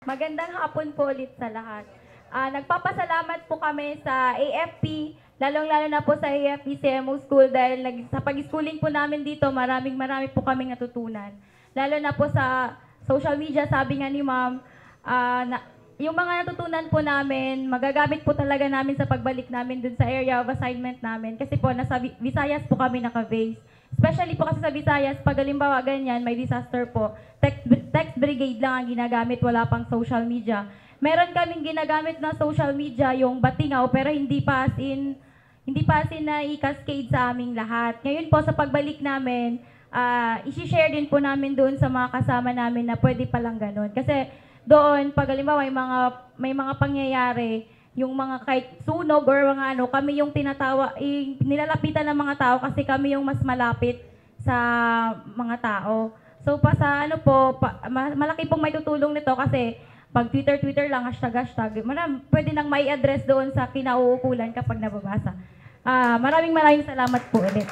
Magandang hapon po ulit sa lahat. Nagpapasalamat po kami sa AFP, lalong-lalo na po sa AFP CMO School dahil sa pag-schooling po namin dito, marami po kaming natutunan. Lalo na po sa social media, sabi nga ni ma'am, yung mga natutunan po namin, magagamit po talaga namin sa pagbalik namin dun sa area of assignment namin. Kasi po, nasa Visayas po kami naka-base. Especially po kasi sa Visayas, pag halimbawa ganyan, may disaster po, text brigade lang ang ginagamit, wala pang social media. Meron kaming ginagamit na social media, yung Batingaw, pero hindi pa as in na i-cascade sa aming lahat. Ngayon po, sa pagbalik namin, isi-share din po namin doon sa mga kasama namin na pwede palang ganun. Kasi doon, pag halimbawa may mga pangyayari, yung mga kahit sunog or mga ano, kami yung nilalapitan ng mga tao kasi kami yung mas malapit sa mga tao. So sa ano po, malaki pong may tutulong nito kasi pag Twitter lang, hashtag, pwede nang mai-address doon sa kinauukulan kapag nababasa. Maraming salamat po ulit.